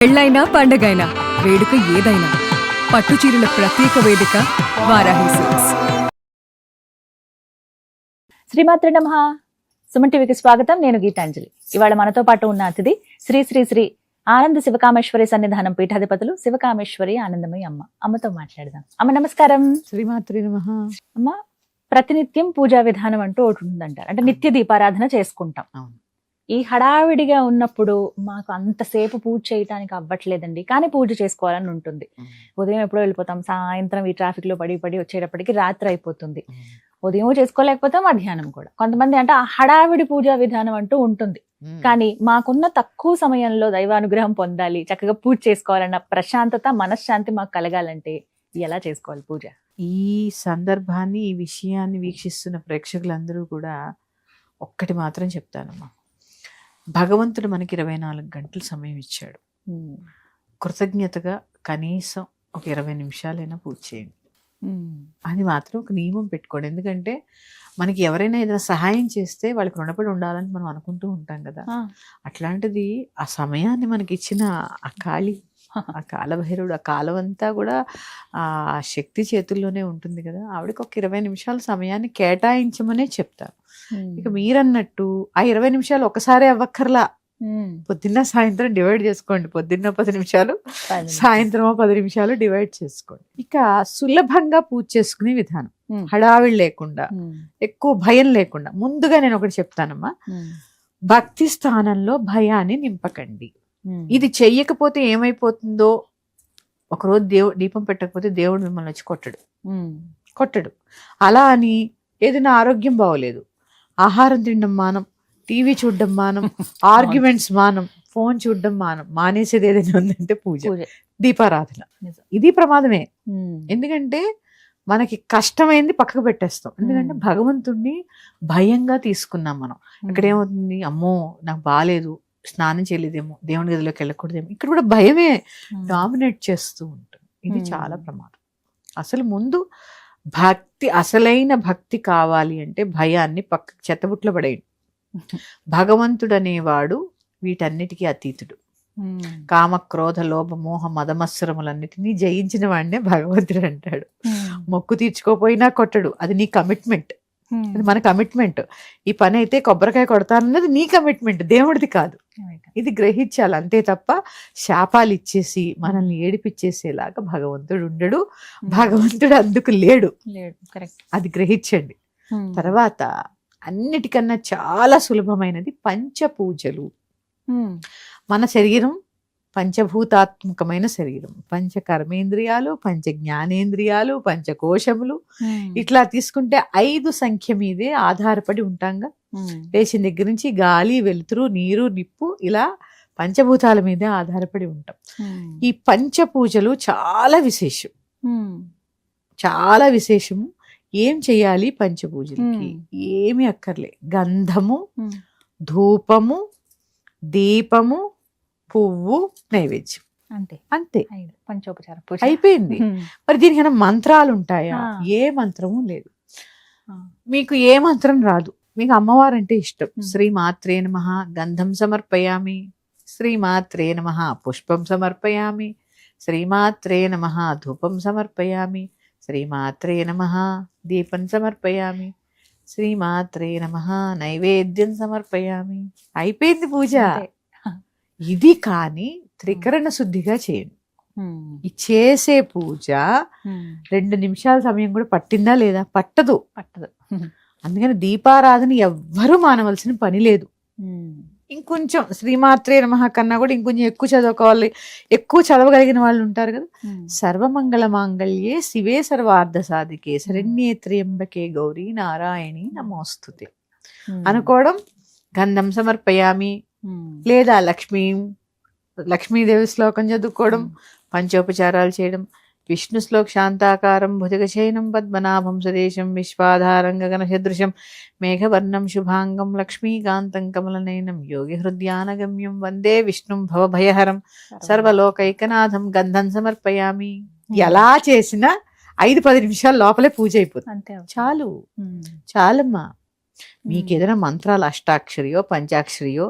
పెళ్ళైనా పండగైనా వేడుక ఏదైనా పట్టుచీరల ప్రత్యేక వేదిక వారాహి సిల్క్స్. శ్రీమాత్రి నమః. సుమన్ టీవీకి స్వాగతం. నేను గీతాంజలి. ఇవాళ మనతో పాటు ఉన్న అతిథి శ్రీ శ్రీ శ్రీ ఆనంద శివకామేశ్వరి సన్నిధానం పీఠాధిపతులు శివకామేశ్వరి ఆనందమయ్య అమ్మ. అమ్మతో మాట్లాడదాం. అమ్మ నమస్కారం. శ్రీమాత్రి నమః. అమ్మ, ప్రతినిత్యం పూజా విధానం అంటూ ఒకటి ఉందంటారు, అంటే నిత్య దీపారాధన చేసుకుంటాం. అవును. ఈ హడావిడిగా ఉన్నప్పుడు మాకు అంతసేపు పూజ చేయటానికి అవ్వట్లేదండి, కానీ పూజ చేసుకోవాలని ఉంటుంది. ఉదయం ఎప్పుడో వెళ్ళిపోతాం, సాయంత్రం ఈ ట్రాఫిక్ లో పడి పడి వచ్చేటప్పటికి రాత్రి అయిపోతుంది. ఉదయం చేసుకోలేకపోతే మధ్యాహ్నం కూడా. కొంతమంది అంటే ఆ హడావిడి పూజా విధానం అంటూ ఉంటుంది, కానీ మాకున్న తక్కువ సమయంలో దైవానుగ్రహం పొందాలి, చక్కగా పూజ చేసుకోవాలన్న ప్రశాంతత మనశ్శాంతి మాకు కలగాలంటే ఎలా చేసుకోవాలి పూజ? ఈ సందర్భాన్ని, ఈ విషయాన్ని వీక్షిస్తున్న ప్రేక్షకులందరూ కూడా ఒక్కటి మాత్రం చెప్తానమ్మా. భగవంతుడు మనకి 24 గంటలు సమయం ఇచ్చాడు. కృతజ్ఞతగా కనీసం ఒక 20 నిమిషాలైనా పూజ చేయండి. అది మాత్రం ఒక నియమం పెట్టుకోండి. ఎందుకంటే మనకి ఎవరైనా ఏదైనా సహాయం చేస్తే వాళ్ళకి రుణపడి ఉండాలని మనం అనుకుంటూ ఉంటాం కదా. అట్లాంటిది ఆ సమయాన్ని మనకి ఇచ్చిన ఆ కాళీ, ఆ కాలభైరవుడు, ఆ కాలం అంతా కూడా ఆ శక్తి చేతుల్లోనే ఉంటుంది కదా. ఆవిడకి ఒక 20 నిమిషాల సమయాన్ని కేటాయించమనే చెప్తారు. ఇక మీరన్నట్టు ఆ 20 నిమిషాలు ఒకసారి అవ్వక్కర్లా. పొద్దున్న సాయంత్రం డివైడ్ చేసుకోండి. పొద్దున్న 10 నిమిషాలు, సాయంత్రం 10 నిమిషాలు డివైడ్ చేసుకోండి. ఇక సులభంగా పూజ చేసుకునే విధానం, హడావిడి లేకుండా, ఎక్కువ భయం లేకుండా. ముందుగా నేను ఒకటి చెప్తానమ్మా, భక్తి స్థానంలో భయాన్ని నింపకండి. ఇది చెయ్యకపోతే ఏమైపోతుందో, ఒకరోజు దీపం పెట్టకపోతే దేవుడు మిమ్మల్ని వచ్చి కొట్టడు. అలా అని ఏదైనా ఆరోగ్యం బాగోలేదు, ఆహారం తినడం మానం, టీవీ చూడడం మానం, ఆర్గ్యుమెంట్స్ మానం, ఫోన్ చూడడం మానం, మానేసేది ఏదైనా ఉందంటే పూజ, దీపారాధన. ఇది ప్రమాదమే. ఎందుకంటే మనకి కష్టమైంది పక్కకు పెట్టేస్తాం. ఎందుకంటే భగవంతుణ్ణి భయంగా తీసుకున్నాం మనం. ఇక్కడ ఏమవుతుంది, అమ్మో నాకు బాగాలేదు, స్నానం చేయలేదేమో, దేవుని గదిలోకి వెళ్ళకూడదేమో, ఇక్కడ కూడా భయమే డామినేట్ చేస్తూ ఉంటుంది. ఇది చాలా ప్రమాదం. అసలు ముందు భక్తి, అసలైన భక్తి కావాలి అంటే భయాన్ని పక్కకు చెత్తబుట్లో పడేయండి. భగవంతుడు అనేవాడు వీటన్నిటికీ అతీతుడు. కామ క్రోధ లోభ మోహ మదమత్సరములన్నిటినీ జయించిన వాడినే భగవంతుడు అంటాడు. మొక్కు తీర్చుకోపోయినా కొట్టడు, అది నీ కమిట్మెంట్. అది మన కమిట్మెంట్. ఈ పని అయితే కొబ్బరికాయ కొడతానన్నది నీ కమిట్మెంట్, దేవుడిది కాదు. ఇది గ్రహించాలి అంతే తప్ప శాపాలు ఇచ్చేసి మనల్ని ఏడిపిచ్చేసేలాగా భగవంతుడు ఉండడు. భగవంతుడు అందుకు లేడు. అది గ్రహించండి. తర్వాత అన్నిటికన్నా చాలా సులభమైనది పంచపూజలు. మన శరీరం పంచభూతాత్మకమైన శరీరం, పంచ కర్మేంద్రియాలు, పంచ జ్ఞానేంద్రియాలు, పంచకోశములు, ఇట్లా తీసుకుంటే 5 సంఖ్య మీదే ఆధారపడి ఉంటాంగా. లేచిన దగ్గర నుంచి గాలి, వెలుతురు, నీరు, నిప్పు, ఇలా పంచభూతాల మీదే ఆధారపడి ఉంటాం. ఈ పంచపూజలు చాలా విశేషం, చాలా విశేషము. ఏం చెయ్యాలి పంచపూజలకి? ఏమి అక్కర్లే, గంధము, ధూపము, దీపము, పువ్వు, నైవేద్యం, అంతే. పంచోపచారం అయిపోయింది. మరి దీనికైనా మంత్రాలు ఉంటాయా? ఏ మంత్రము లేదు. మీకు ఏ మంత్రం రాదు, మీకు అమ్మవారు అంటే ఇష్టం. శ్రీమాత్రే నమః గంధం సమర్పయామి, శ్రీమాత్రే నమః పుష్పం సమర్పయామి, శ్రీమాత్రే నమః ధూపం సమర్పయామి, శ్రీమాత్రే నమః దీపం సమర్పయామి, శ్రీమాత్రే నమః నైవేద్యం సమర్పయామి. అయిపోయింది పూజ. ఇది కానీ త్రికరణ శుద్ధిగా చేయండి. ఈ చేసే పూజ 2 నిమిషాల సమయం కూడా పట్టిందా లేదా? పట్టదు. అందుకని దీపారాధన ఎవ్వరూ మానవలసిన పని లేదు. ఇంకొంచెం శ్రీమాత్రే నమః కన్నా కూడా ఇంకొంచెం ఎక్కువ చదువుకోవాలి, ఎక్కువ చదవగలిగిన వాళ్ళు ఉంటారు కదా. సర్వమంగళ మాంగళ్యే శివే సర్వార్థ సాధికే శరణ్యే త్ర్యంబకే గౌరీ నారాయణి నమోస్తుతే అనుకోవడం. గంధం సమర్పయామి, లేదా లక్ష్మీదేవి శ్లోకం చదువుకోవడం, పంచోపచారాలు చేయడం. విష్ణు శ్లోక శాంతాకారం భుజగశయనం పద్మనాభం సురేశం విశ్వాధారం గగన సదృశం మేఘవర్ణం శుభాంగం లక్ష్మీకాంతం కమలనయనం యోగి హృద్యానగమ్యం వందే విష్ణుం భవభయహరం సర్వలోకైకనాథం. గంధం సమర్పయామి. ఎలా చేసినా 5-10 నిమిషాల లోపలే పూజ అయిపోతుంది. చాలమ్మా. మీకు ఏదైనా మంత్రాలు అష్టాక్షరియో పంచాక్షరియో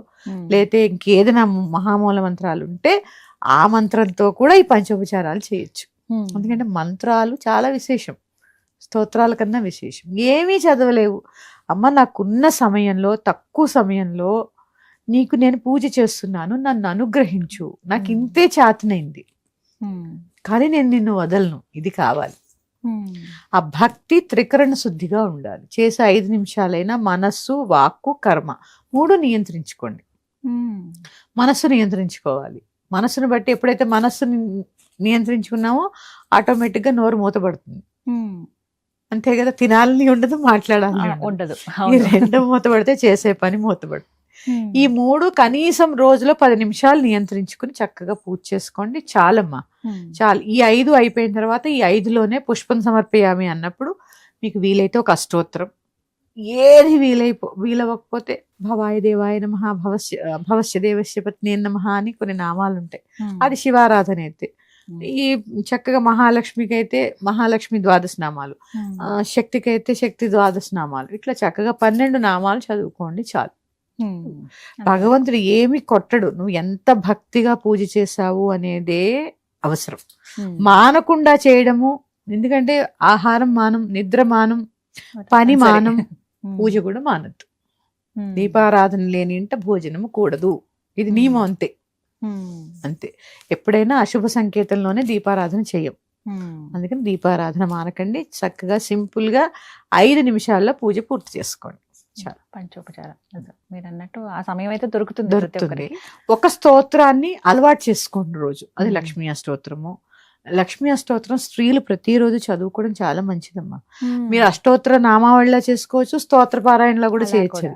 లేతే ఇంకేదైనా మహామూల మంత్రాలు ఉంటే ఆ మంత్రంతో కూడా ఈ పంచోపచారాలు చేయొచ్చు. ఎందుకంటే మంత్రాలు చాలా విశేషం, స్తోత్రాల కన్నా విశేషం. ఏమీ చదవలేవు, అమ్మ నాకున్న సమయంలో, తక్కువ సమయంలో నీకు నేను పూజ చేస్తున్నాను, నన్ను అనుగ్రహించు, నాకు ఇంతే చేతనైంది, కానీ నేను నిన్ను వదలను, ఇది కావాలి. ఆ భక్తి త్రికరణ శుద్ధిగా ఉండాలి. చేసే 5 నిమిషాలైనా మనస్సు, వాక్కు, కర్మ 3 నియంత్రించుకోండి. మనస్సు నియంత్రించుకోవాలి. మనస్సును బట్టి ఎప్పుడైతే మనస్సుని నియంత్రించుకున్నామో ఆటోమేటిక్గా నోరు మూతపడుతుంది. అంతే కదా, తినాలని ఉండదు, మాట్లాడాలని ఉండదు. ఈ 2 మూతపడితే చేసే పని మూతపడుతుంది. ఈ 3 కనీసం రోజులో 10 నిమిషాలు నియంత్రించుకుని చక్కగా పూజ చేసుకోండి, చాలమ్మా, చాలు. ఈ 5 అయిపోయిన తర్వాత ఈ 5లోనే పుష్పం సమర్పయామి అన్నప్పుడు మీకు వీలైతే ఒక అష్టోత్తరం, ఏది వీలవ్వకపోతే భవాయ దేవాయ నమః, భవస్య దేవస్య పత్ని నమః అని కొన్ని నామాలు ఉంటాయి, అది శివారాధన అయితే. ఈ చక్కగా మహాలక్ష్మికి అయితే మహాలక్ష్మి 12 నామాలు, శక్తికి అయితే శక్తి 12 నామాలు, ఇట్లా చక్కగా 12 నామాలు చదువుకోండి, చాలు. భగవంతుడు ఏమి కొట్టడు, నువ్వు ఎంత భక్తిగా పూజ చేశావు అనేదే అవసరం. మానకుండా చేయడము, ఎందుకంటే ఆహారం మానం, నిద్ర మానం, పని మానం, పూజ కూడా మానద్దు. దీపారాధన లేని ఇంట భోజనము కూడదు, ఇది నియమం, అంతే అంతే. ఎప్పుడైనా అశుభ సంకేతంలోనే దీపారాధన చేయం, అందుకని దీపారాధన మానకండి. చక్కగా సింపుల్ గా 5 నిమిషాల్లో పూజ పూర్తి చేసుకోండి, చాలు. పంచోపచారం మీరు అన్నట్టు ఆ సమయం అయితే దొరుకుతుంది. ఒక స్తోత్రాన్ని అలవాటు చేసుకోండి రోజు, అది లక్ష్మీ అష్టోత్తరము. లక్ష్మీ అష్టోత్తరం స్త్రీలు ప్రతిరోజు చదువుకోవడం చాలా మంచిదమ్మా. మీరు అష్టోత్తర నామావళిలా చేసుకోవచ్చు, స్తోత్ర పారాయణలో కూడా చేయొచ్చు,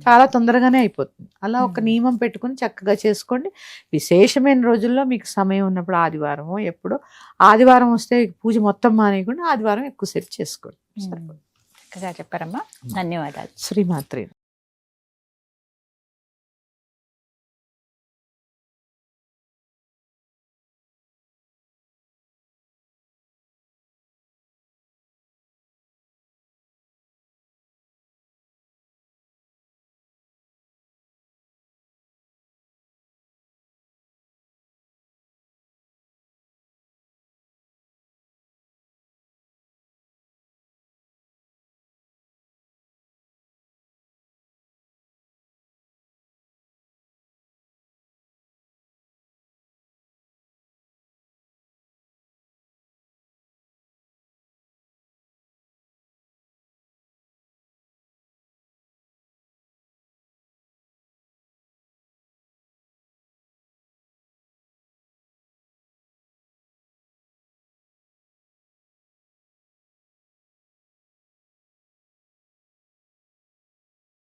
చాలా తొందరగానే అయిపోతుంది. అలా ఒక నియమం పెట్టుకుని చక్కగా చేసుకోండి. విశేషమైన రోజుల్లో మీకు సమయం ఉన్నప్పుడు, ఆదివారమో ఎప్పుడో, ఆదివారం వస్తే పూజ మొత్తం మానేయకుండా ఆదివారం ఎక్కువసేపు చేసుకోండి. చక్కగా చెప్పారమ్మా, ధన్యవాదాలు. శ్రీమాత్రే.